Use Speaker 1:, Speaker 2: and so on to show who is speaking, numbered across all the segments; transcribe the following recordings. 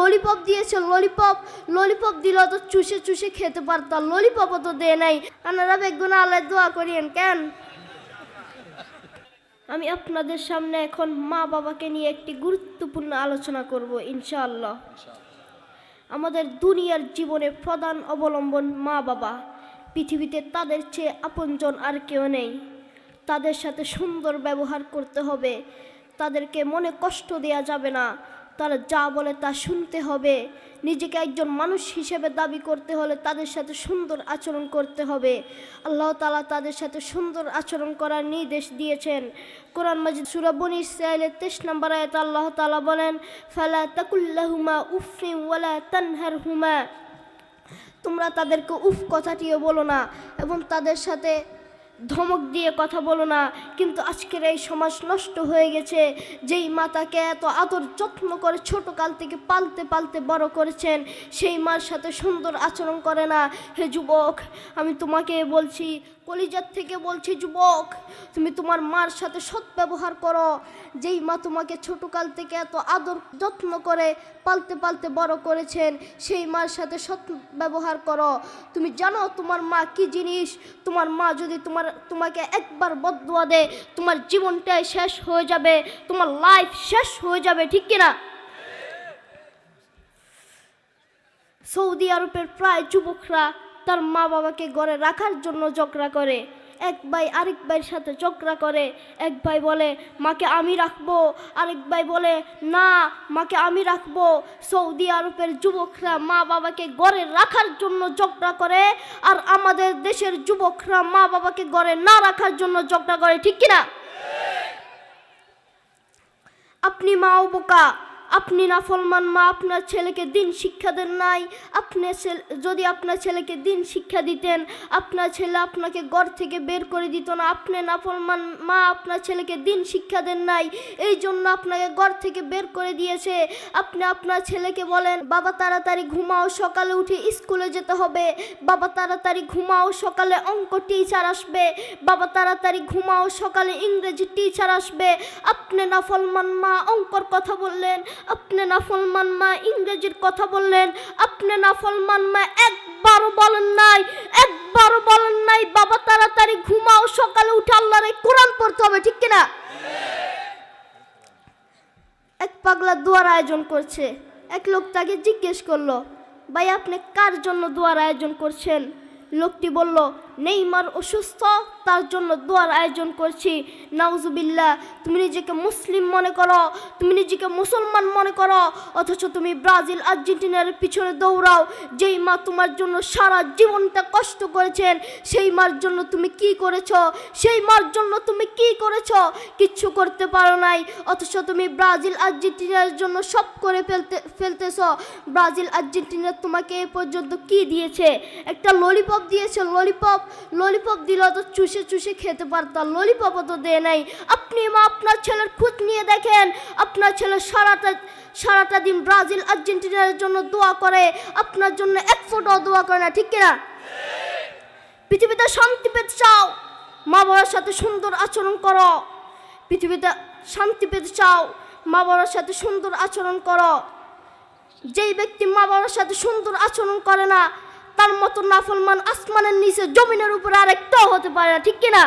Speaker 1: Lollipop দিয়েছে, lollipop lollipop দিল তো চুষে চুষে খেতে পারতাম, ললিপপও তো দেয় নাই। আপনারা বেগুনা আল্লাহ দোয়া করিয়েন কেন? আমি আপনাদের সামনে এখন মা বাবাকে নিয়ে একটি গুরুত্বপূর্ণ আলোচনা করব ইনশাআল্লাহ। আমাদের দুনিয়ার জীবনে প্রধান অবলম্বন মা বাবা। পৃথিবীতে তাদের চেয়ে আপনজন আর কেউ নেই। তাদের সাথে সুন্দর ব্যবহার করতে হবে, তাদেরকে মনে কষ্ট দেওয়া যাবে না, তারা যা বলে তা শুনতে হবে। নিজেকে একজন মানুষ হিসেবে দাবি করতে হলে তাদের সাথে সুন্দর আচরণ করতে হবে। আল্লাহ তাআলা তাদের সাথে সুন্দর আচরণ করার নির্দেশ দিয়েছেন। কোরআন মাজিদ সূরা বনী ইসরাঈলের 23 নম্বর আয়াতে আল্লাহ তাআলা বলেন, ফালা তাকুল্লাহুমা উফিন ওয়ালা তানহারহুমা। তোমরা তাদেরকে উফ কথাটিও বলো না এবং তাদের সাথে ধমক দিয়ে কথা বলো না। কিন্তু আজকের এই সমাজ নষ্ট হয়ে গেছে। যেই মাতাকে এত আদর যত্ন করে ছোটকাল থেকে পালতে পালতে বড় করেছেন, সেই মার সাথে সুন্দর আচরণ করে না। হে যুবক, আমি তোমাকে বলছি, কলিজার থেকে বলছি, যুবক তুমি তোমার মার সাথে সৎ ব্যবহার করো। যেই মা তোমাকে ছোটকাল থেকে এত আদর যত্ন করে পালতে পালতে বড় করেছেন, সেই মার সাথে সৎ ব্যবহার করো। তুমি জানো তোমার মা কি জিনিস? তোমার মা যদি তোমাকে একবার বদদুয়া দেয়, তোমার জীবনটাই শেষ হয়ে যাবে, তোমার লাইফ শেষ হয়ে যাবে, ঠিক কিনা? সৌদি আরবের প্রায় যুবকরা তার মা বাবাকে ঘরে রাখার জন্য ঝগড়া করে। এক ভাই আরেক ভাইয়ের সাথে ঝগড়া করে। এক ভাই বলে মাকে আমি রাখবো, আরেক ভাই বলে না মাকে আমি রাখবো। সৌদি আরবের যুবকরা মা বাবাকে ঘরে রাখার জন্য ঝগড়া করে, আর আমাদের দেশের যুবকরা মা বাবাকে ঘরে না রাখার জন্য ঝগড়া করে, ঠিক কিনা? আপনি মাও বোকা, আপনি নাফরমান মা, আপনার ছেলেকে দিন শিক্ষা দেন নাই। আপনি যদি আপনার ছেলেকে দিন শিক্ষা দিতেন, আপনার ছেলে আপনাকে ঘর থেকে বের করে দিত না। আপনি নাফরমান মা, আপনার ছেলেকে দিন শিক্ষা দেন নাই, এই জন্য আপনাকে ঘর থেকে বের করে দিয়েছে। আপনি আপনার ছেলেকে বলেন বাবা তাড়াতাড়ি ঘুমাও, সকালে উঠে স্কুলে যেতে হবে। বাবা তাড়াতাড়ি ঘুমাও, সকালে অঙ্ক টিচার আসবে। বাবা তাড়াতাড়ি ঘুমাও, সকালে ইংরেজি টিচার আসবে। আপনি নাফরমান মা অঙ্কর কথা বললেন, আপনি নাফরমান মা ইংরেজির কথা বললেন। আপনি নাফরমান মা একবারও বলেন নাই বাবা তাড়াতাড়ি ঘুমাও, সকালে উঠে আল্লাহর কোরআন পড়তে হবে, ঠিক কিনা? এক পাগলা দোয়ার আয়োজন করছে। এক লোক তাকে জিজ্ঞেস করলো, ভাই আপনি কার জন্য দোয়ার আয়োজন করছেন? লোকটি বলল, নেইমার অসুস্থ, তার জন্য দোয়ার আয়োজন করছি। নাউজুবিল্লাহ, তুমি নিজেকে মুসলিম মনে করো, তুমি নিজেকে মুসলমান মনে করো, অথচ তুমি ব্রাজিল আর্জেন্টিনার পিছনে দৌড়াও। যেই মা তোমার জন্য সারা জীবনটা কষ্ট করেছেন, সেই মার জন্য তুমি কি করেছো? সেই মার জন্য তুমি কি করেছো? কিচ্ছু করতে পারো নাই, অথচ তুমি ব্রাজিল আর্জেন্টিনার জন্য সব করে ফেলতেছ। ব্রাজিল আর্জেন্টিনা তোমাকে এ পর্যন্ত কি দিয়েছে? একটা ললিপপ দিয়েছে, ললিপপ দিল তো চুষে চুষে খেতে পারতাম, ললিপপও তো দেয় নাই। আপনি মা আপনার ছেলের খোঁজ নিয়ে দেখেন, আপনার ছেলে সারাটা দিন ব্রাজিল আর্জেন্টিনার জন্য দোয়া করে, আপনার জন্য এক ফোঁটাও দোয়া করে না, ঠিক কিনা? পৃথিবীতে শান্তি পেতে চাও, মা বাবার সাথে সুন্দর আচরণ করো। পৃথিবীতে শান্তি পেতে চাও, মা বাবার সাথে সুন্দর আচরণ করো। যেই ব্যক্তি মা বাবার সাথে সুন্দর আচরণ করে না, তার মতো নাফরমান আসমানের নিচে জমিনের উপরে আরেকটাও হতে পারে না, ঠিক কিনা?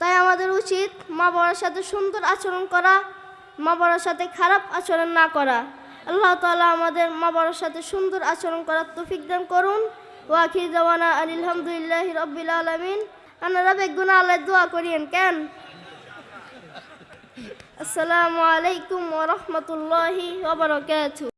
Speaker 1: তাই আমাদের উচিত মা বাবার সাথে সুন্দর আচরণ করা, মা বাবার সাথে খারাপ আচরণ না করা। আল্লাহ তাআলা আমাদের মা বাবার সাথে সুন্দর আচরণ করার তৌফিক দান করুন। ওয়া আখির দাওয়ানা আলহামদুলিল্লাহি রাব্বিল আলামিন। আপনারা বেগুনা আল্লাহ দোয়া করিয়েন কেন? আসসালামু আলাইকুম ওয়া রাহমাতুল্লাহি ওয়া বারাকাতুহু।